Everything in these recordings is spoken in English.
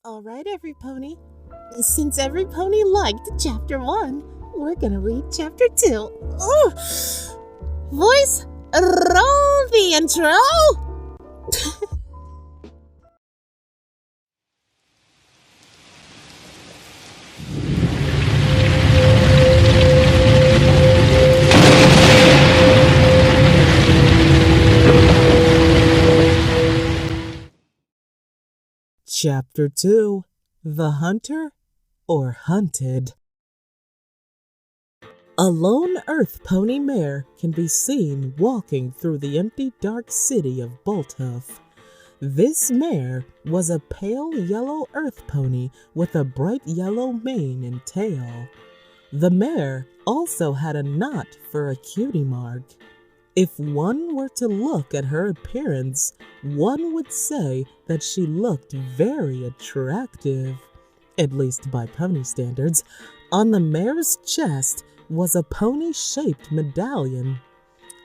All right, every pony. Since every pony liked chapter 1, we're gonna read chapter 2. Ooh. Voice, roll the intro! Chapter 2, The Hunter or Hunted. A lone earth pony mare can be seen walking through the empty dark city of Bolthoof. This mare was a pale yellow earth pony with a bright yellow mane and tail. The mare also had a knot for a cutie mark. If one were to look at her appearance, one would say that she looked very attractive, at least by pony standards. On the mare's chest was a pony-shaped medallion.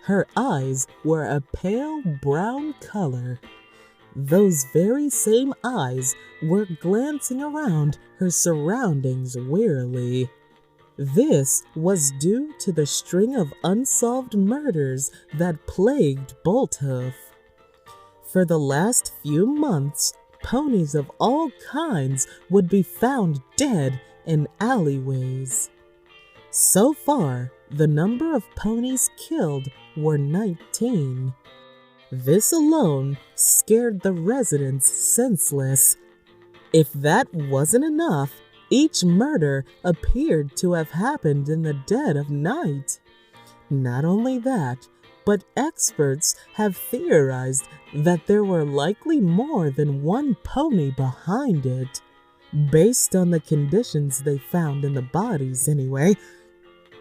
Her eyes were a pale brown color. Those very same eyes were glancing around her surroundings wearily. This was due to the string of unsolved murders that plagued Bolthoof. For the last few months, ponies of all kinds would be found dead in alleyways. So far, the number of ponies killed were 19. This alone scared the residents senseless. If that wasn't enough, each murder appeared to have happened in the dead of night. Not only that, but experts have theorized that there were likely more than one pony behind it. Based on the conditions they found in the bodies anyway.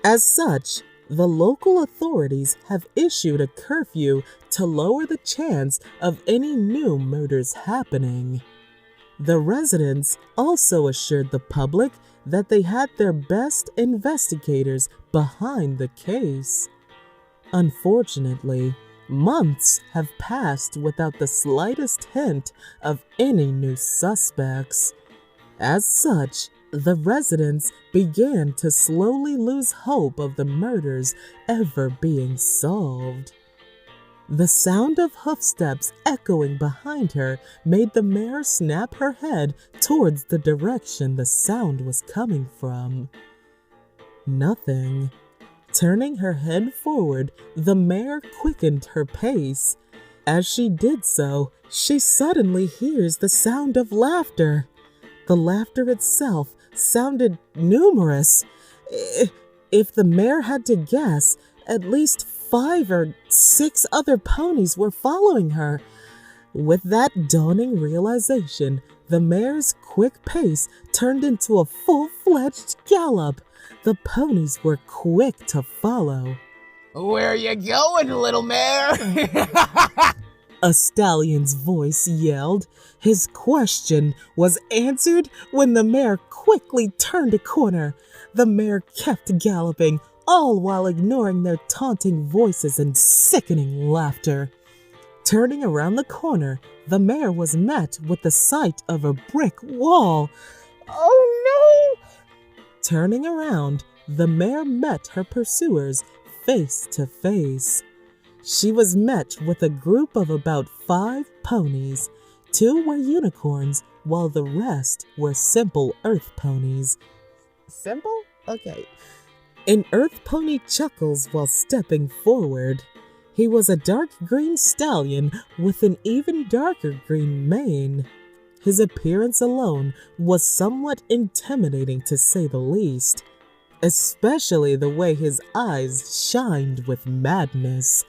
As such, the local authorities have issued a curfew to lower the chance of any new murders happening. The residents also assured the public that they had their best investigators behind the case. Unfortunately, months have passed without the slightest hint of any new suspects. As such, the residents began to slowly lose hope of the murders ever being solved. The sound of hoofsteps echoing behind her made the mare snap her head towards the direction the sound was coming from. Nothing. Turning her head forward, the mare quickened her pace. As she did so, she suddenly hears the sound of laughter. The laughter itself sounded numerous. If the mare had to guess, at least 5 or 6 other ponies were following her. With that dawning realization, the mare's quick pace turned into a full-fledged gallop. The ponies were quick to follow. "Where you going, little mare?" A stallion's voice yelled. His question was answered when the mare quickly turned a corner. The mare kept galloping, all while ignoring their taunting voices and sickening laughter. Turning around the corner, the mare was met with the sight of a brick wall. Oh no! Turning around, the mare met her pursuers face to face. She was met with a group of about 5 ponies. 2 were unicorns, while the rest were simple earth ponies. Simple? Okay. An earth pony chuckles while stepping forward. He was a dark green stallion with an even darker green mane. His appearance alone was somewhat intimidating to say the least, especially the way his eyes shined with madness.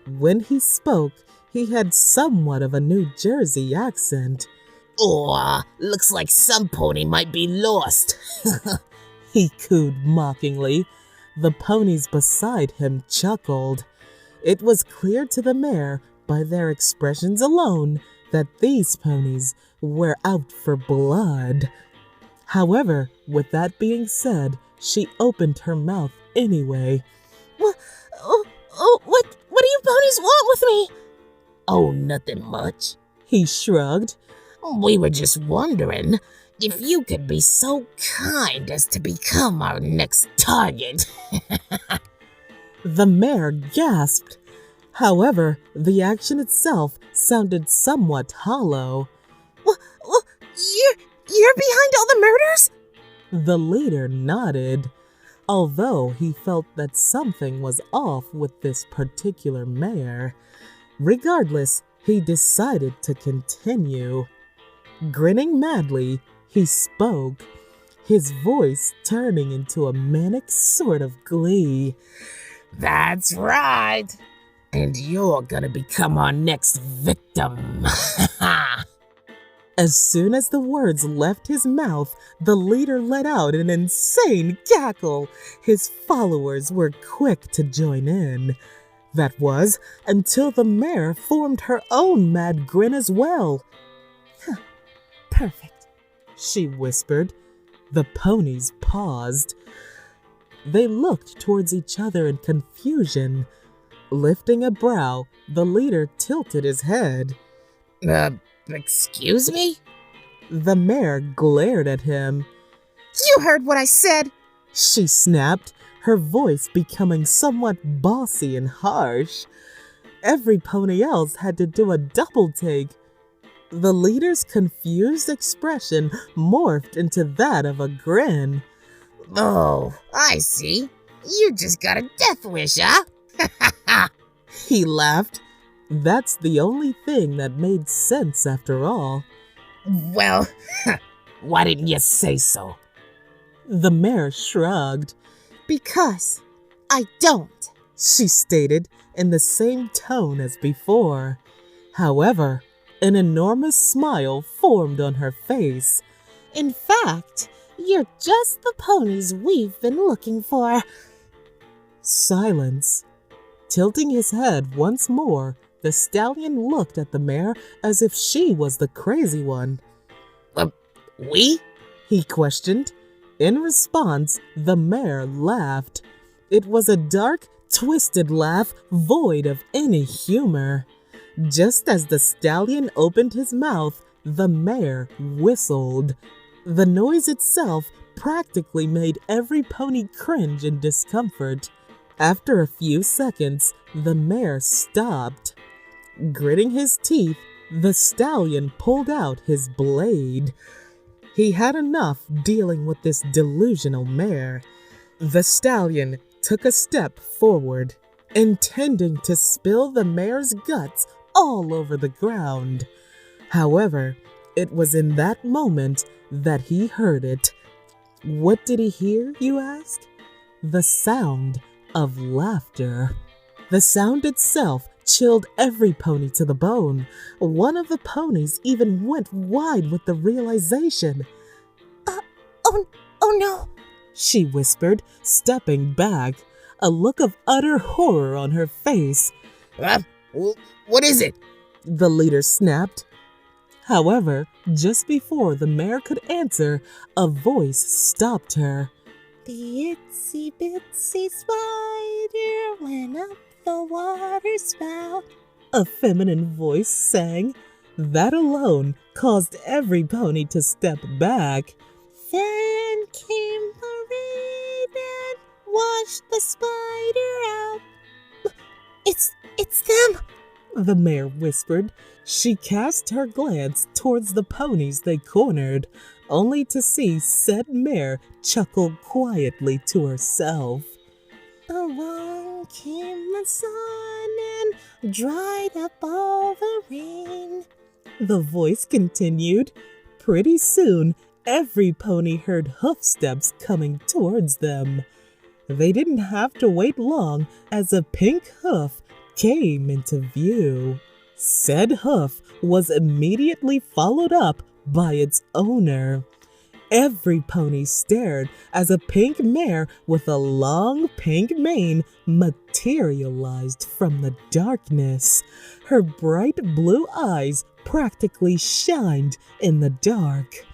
When he spoke, he had somewhat of a New Jersey accent. "Oh, looks like some pony might be lost." He cooed mockingly. The ponies beside him chuckled. It was clear to the mare, by their expressions alone, that these ponies were out for blood. However, with that being said, she opened her mouth anyway. What do you ponies want with me?" "Oh, nothing much." He shrugged. We were just wondering if you could be so kind as to become our next target. The mare gasped. However, the action itself sounded somewhat hollow. You're behind all the murders? The leader nodded, although he felt that something was off with this particular mare. Regardless, he decided to continue. Grinning madly, he spoke, his voice turning into a manic sort of glee. That's right. And you're gonna become our next victim. As soon as the words left his mouth, the leader let out an insane cackle. His followers were quick to join in. That was until the mare formed her own mad grin as well. Perfect, she whispered. The ponies paused. They looked towards each other in confusion. Lifting a brow, the leader tilted his head. Excuse me? The mare glared at him. You heard what I said! She snapped, her voice becoming somewhat bossy and harsh. Every pony else had to do a double take. The leader's confused expression morphed into that of a grin. Oh, I see. You just got a death wish, huh? He laughed. That's the only thing that made sense after all. Well, why didn't you say so? The mare shrugged. Because I don't, she stated in the same tone as before. However, an enormous smile formed on her face. In fact, you're just the ponies we've been looking for. Silence. Tilting his head once more, the stallion looked at the mare as if she was the crazy one. We? He questioned. In response, the mare laughed. It was a dark, twisted laugh void of any humor. Just as the stallion opened his mouth, the mare whistled. The noise itself practically made every pony cringe in discomfort. After a few seconds, the mare stopped. Gritting his teeth, the stallion pulled out his blade. He had enough dealing with this delusional mare. The stallion took a step forward, intending to spill the mare's guts all over the ground. However, it was in that moment that he heard it. What did he hear, you ask? The sound of laughter. The sound itself chilled every pony to the bone. One of the ponies even went wide with the realization. Oh no, she whispered, stepping back, a look of utter horror on her face. What is it? The leader snapped. However, just before the mare could answer, a voice stopped her. The itsy bitsy spider went up the water spout. A feminine voice sang. That alone caused every pony to step back. Then came the rain and washed the spider out. It's them, the mare whispered. She cast her glance towards the ponies they cornered, only to see said mare chuckle quietly to herself. Along came the sun and dried up all the rain. The voice continued. Pretty soon, every pony heard hoofsteps coming towards them. They didn't have to wait long as a pink hoof came into view. Said hoof was immediately followed up by its owner. Every pony stared as a pink mare with a long pink mane materialized from the darkness. Her bright blue eyes practically shined in the dark.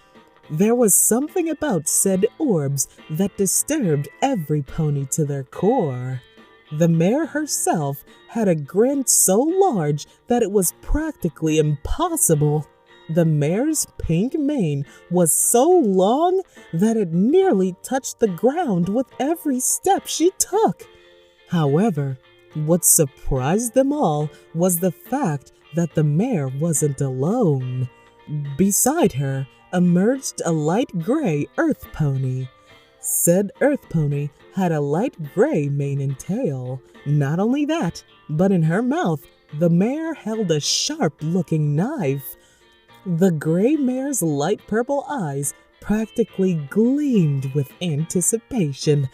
There was something about said orbs that disturbed every pony to their core. The mare herself had a grin so large that it was practically impossible. The mare's pink mane was so long that it nearly touched the ground with every step she took. However, what surprised them all was the fact that the mare wasn't alone. Beside her emerged a light gray earth pony. Said earth pony had a light gray mane and tail. Not only that, but in her mouth, the mare held a sharp-looking knife. The gray mare's light purple eyes practically gleamed with anticipation.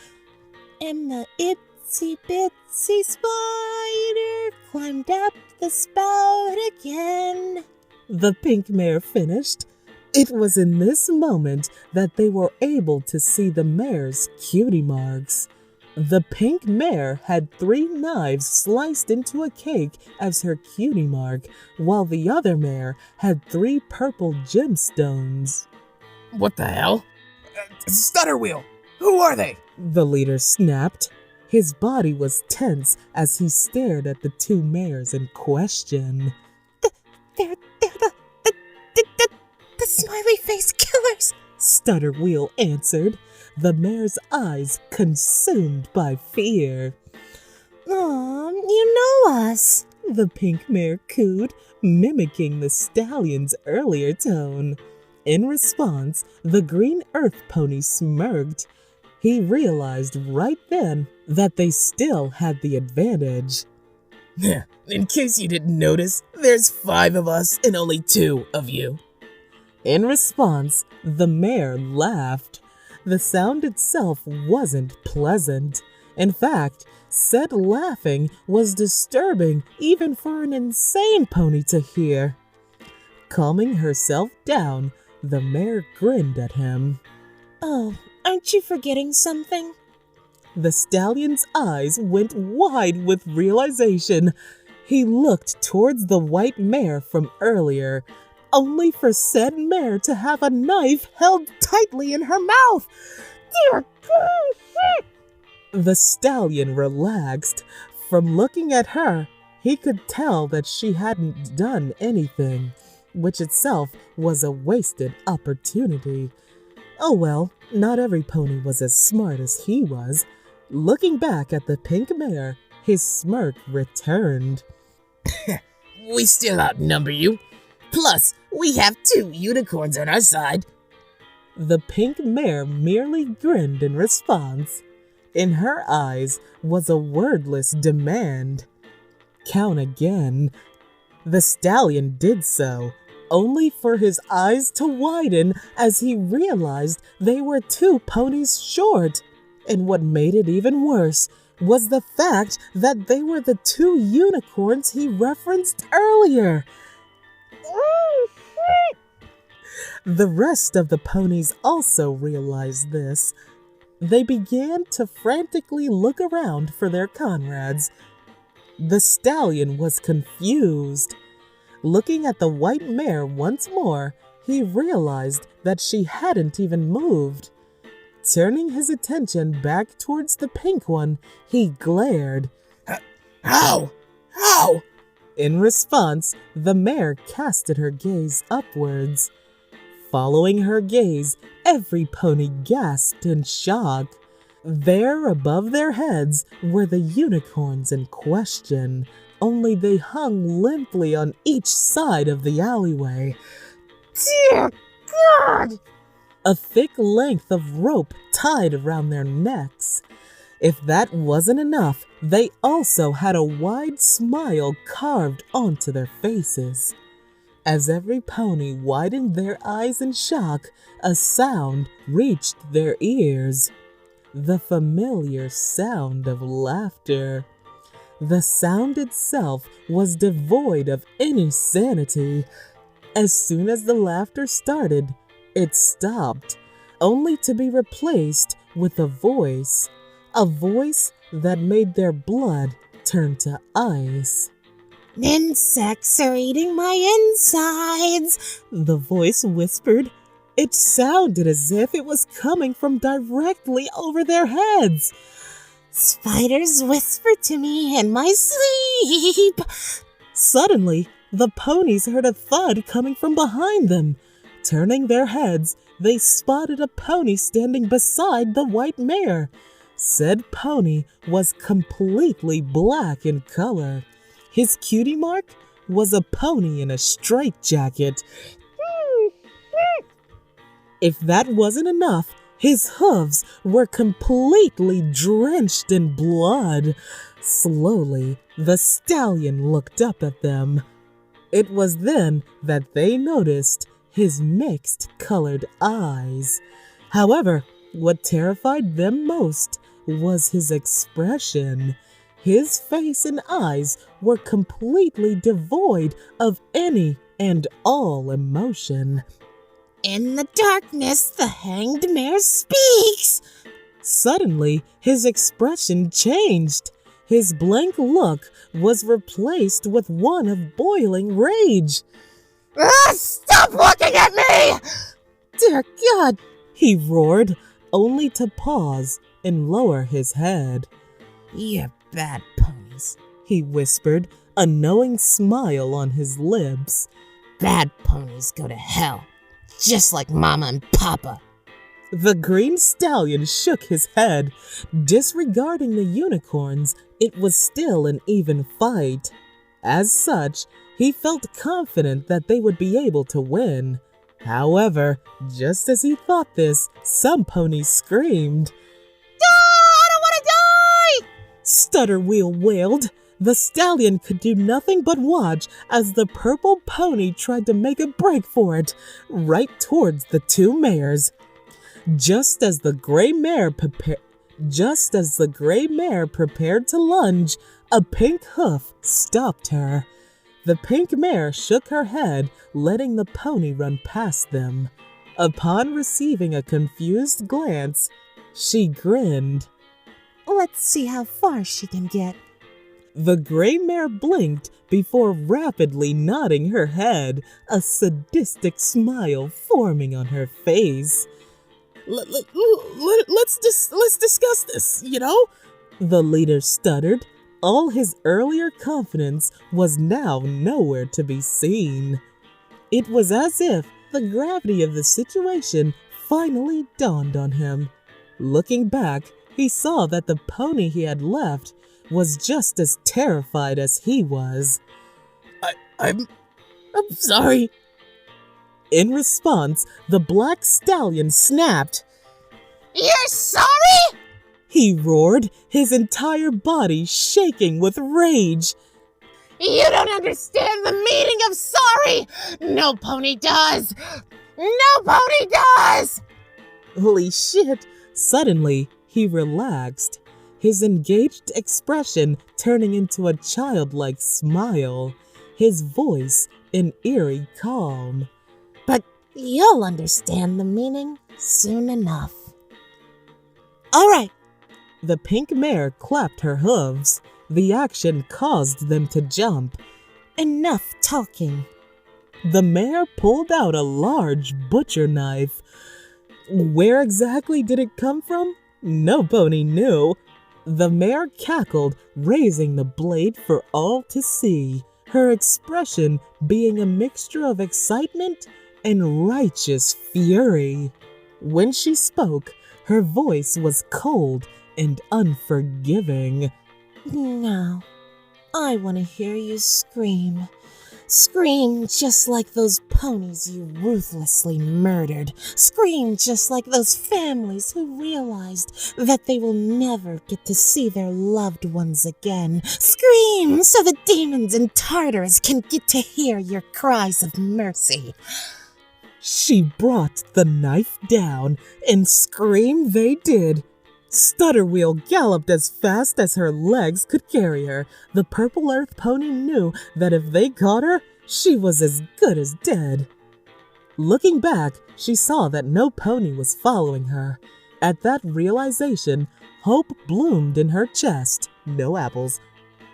And the itsy-bitsy spider climbed up the spout again. The pink mare finished. It was in this moment that they were able to see the mare's cutie marks. The pink mare had 3 knives sliced into a cake as her cutie mark, while the other mare had 3 purple gemstones. What the hell? Stutter Wheel! Who are they? The leader snapped. His body was tense as he stared at the 2 mares in question. They're the smiley face killers, Stutter Wheel answered, the mare's eyes consumed by fear. Aw, you know us, the pink mare cooed, mimicking the stallion's earlier tone. In response, the green earth pony smirked. He realized right then that they still had the advantage. In case you didn't notice, there's 5 of us and only 2 of you. In response, the mare laughed. The sound itself wasn't pleasant. In fact, said laughing was disturbing even for an insane pony to hear. Calming herself down, the mare grinned at him. Oh, aren't you forgetting something? The stallion's eyes went wide with realization. He looked towards the white mare from earlier, only for said mare to have a knife held tightly in her mouth. Dear God! The stallion relaxed. From looking at her, he could tell that she hadn't done anything, which itself was a wasted opportunity. Oh well, not every pony was as smart as he was. Looking back at the pink mare, his smirk returned. We still outnumber you. Plus, we have 2 unicorns on our side. The pink mare merely grinned in response. In her eyes was a wordless demand. Count again. The stallion did so, only for his eyes to widen as he realized they were 2 ponies short. And what made it even worse was the fact that they were the 2 unicorns he referenced earlier. The rest of the ponies also realized this. They began to frantically look around for their comrades. The stallion was confused. Looking at the white mare once more, he realized that she hadn't even moved. Turning his attention back towards the pink one, he glared. How? How? In response, the mare casted her gaze upwards. Following her gaze, every pony gasped in shock. There above their heads were the unicorns in question, only they hung limply on each side of the alleyway. Dear God! A thick length of rope tied around their necks. If that wasn't enough, they also had a wide smile carved onto their faces. As every pony widened their eyes in shock, a sound reached their ears. The familiar sound of laughter. The sound itself was devoid of any sanity. As soon as the laughter started, it stopped, only to be replaced with a voice that made their blood turn to ice. Insects are eating my insides, the voice whispered. It sounded as if it was coming from directly over their heads. Spiders whisper to me in my sleep. Suddenly, The ponies heard a thud coming from behind them. Turning their heads, they spotted a pony standing beside the white mare. Said pony was completely black in color. His cutie mark was a pony in a straitjacket. If that wasn't enough, his hooves were completely drenched in blood. Slowly, the stallion looked up at them. It was then that they noticed his mixed-colored eyes. However, what terrified them most was his expression. His face and eyes were completely devoid of any and all emotion. In the darkness, the hanged mare speaks. Suddenly, his expression changed. His blank look was replaced with one of boiling rage. Stop looking at me! Dear God, he roared, only to pause and lower his head. You're bad ponies, he whispered, a knowing smile on his lips. Bad ponies go to hell, just like Mama and Papa. The green stallion shook his head. Disregarding the unicorns, it was still an even fight. As such, he felt confident that they would be able to win. However, just as he thought this, some ponies screamed. I don't want to die! Stutterwheel wailed. The stallion could do nothing but watch as the purple pony tried to make a break for it, right towards the two mares. Just as the gray mare prepared to lunge, a pink hoof stopped her. The pink mare shook her head, letting the pony run past them. Upon receiving a confused glance, she grinned. Let's see how far she can get. The gray mare blinked before rapidly nodding her head, a sadistic smile forming on her face. Let's discuss this, you know? The leader stuttered. All his earlier confidence was now nowhere to be seen. It was as if the gravity of the situation finally dawned on him. Looking back, he saw that the pony he had left was just as terrified as he was. I'm sorry. In response, the black stallion snapped. You're sorry? He roared, his entire body shaking with rage. You don't understand the meaning of sorry! No pony does! No pony does! Holy shit! Suddenly, he relaxed, his engaged expression turning into a childlike smile, his voice an eerie calm. But you'll understand the meaning soon enough. All right. The pink mare clapped her hooves. The action caused them to jump. Enough talking. The mare pulled out a large butcher knife. Where exactly did it come from? No pony knew. The mare cackled, raising the blade for all to see, her expression being a mixture of excitement and righteous fury. When she spoke, her voice was cold and unforgiving. Now, I want to hear you scream. Scream just like those ponies you ruthlessly murdered. Scream just like those families who realized that they will never get to see their loved ones again. Scream so the demons in Tartarus can get to hear your cries of mercy. She brought the knife down, and scream they did. Stutterwheel galloped as fast as her legs could carry her. The Purple Earth pony knew that if they caught her, she was as good as dead. Looking back, she saw that no pony was following her. At that realization, hope bloomed in her chest. No apples.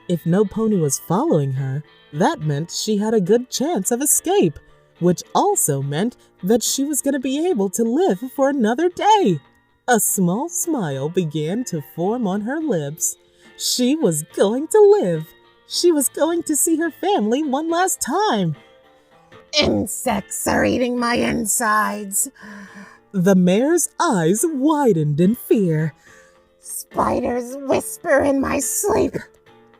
If no pony was following her, that meant she had a good chance of escape, which also meant that she was going to be able to live for another day. A small smile began to form on her lips. She was going to live She was going to see her family one last time. Insects are eating my insides. The mare's eyes widened in fear. Spiders whisper in my sleep.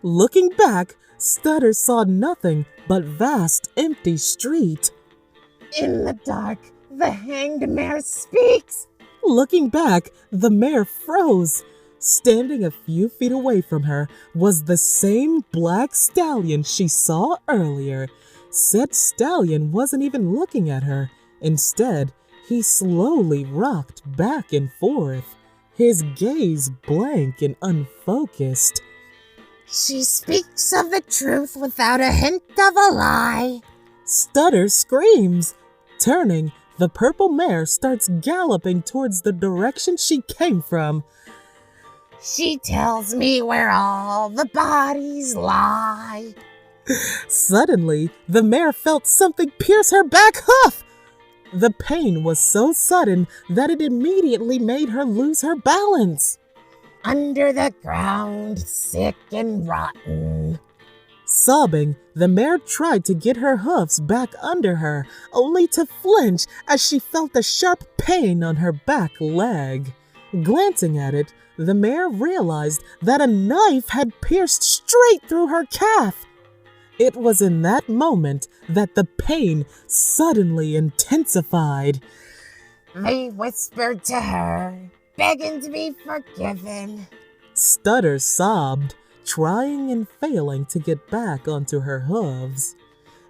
Looking back, Stutter saw nothing but vast, empty street. In the dark, the hanged mare speaks. Looking back, the mare froze. Standing a few feet away from her was the same black stallion she saw earlier. Said stallion wasn't even looking at her. Instead, he slowly rocked back and forth, his gaze blank and unfocused. She speaks of the truth without a hint of a lie. Stutter screams. Turning, the purple mare starts galloping towards the direction she came from. She tells me where all the bodies lie. Suddenly, the mare felt something pierce her back hoof. The pain was so sudden that it immediately made her lose her balance. Under the ground, sick and rotten. Sobbing, the mare tried to get her hoofs back under her, only to flinch as she felt a sharp pain on her back leg. Glancing at it, the mare realized that a knife had pierced straight through her calf. It was in that moment that the pain suddenly intensified. They whispered to her, begging to be forgiven. Stutter sobbed, trying and failing to get back onto her hooves.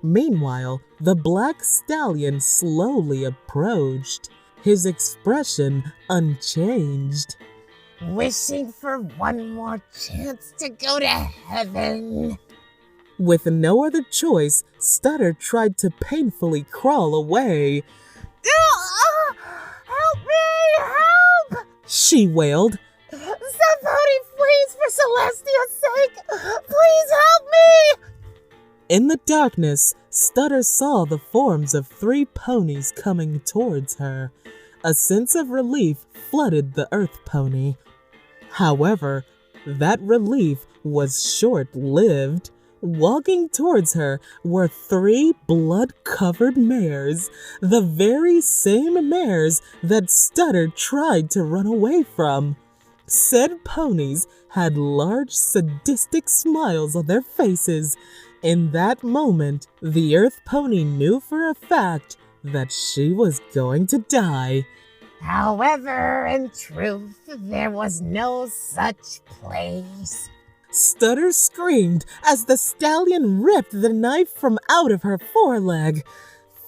Meanwhile, the black stallion slowly approached, his expression unchanged. Wishing for one more chance to go to heaven. With no other choice, Stutter tried to painfully crawl away. Help me! Help! She wailed. Somebody, please, for Celestia's sake, please help me! In the darkness, Stutter saw the forms of 3 ponies coming towards her. A sense of relief flooded the Earth Pony. However, that relief was short-lived. Walking towards her were 3 blood-covered mares, the very same mares that Stutter tried to run away from. Said ponies had large sadistic smiles on their faces. In that moment, the Earth Pony knew for a fact that she was going to die. However, in truth, there was no such place. Stutter screamed as the stallion ripped the knife from out of her foreleg.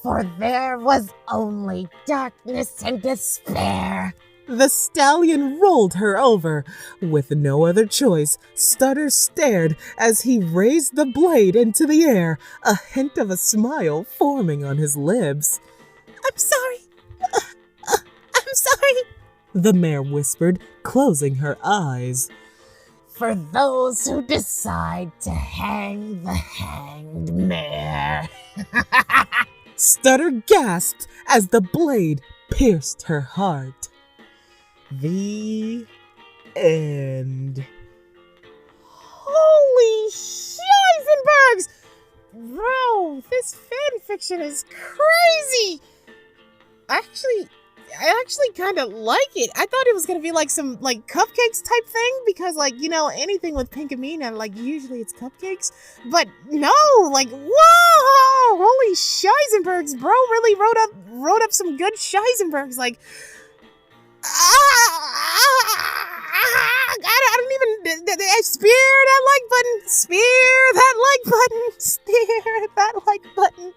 For there was only darkness and despair. The stallion rolled her over. With no other choice, Stutter stared as he raised the blade into the air, a hint of a smile forming on his lips. I'm sorry. I'm sorry, the mare whispered, closing her eyes. For those who decide to hang the hanged mare. Stutter gasped as the blade pierced her heart. The end. Holy Scheisenbergs! Bro, this fan fiction is crazy! I actually kind of like it. I thought it was going to be like some like cupcakes type thing because like, you know, anything with Pink Amina, like usually it's cupcakes. But no, like, whoa! Holy Scheisenbergs, bro really wrote up some good Scheisenbergs. Like, I don't even, spear that like button, spear that like button, spear that like button.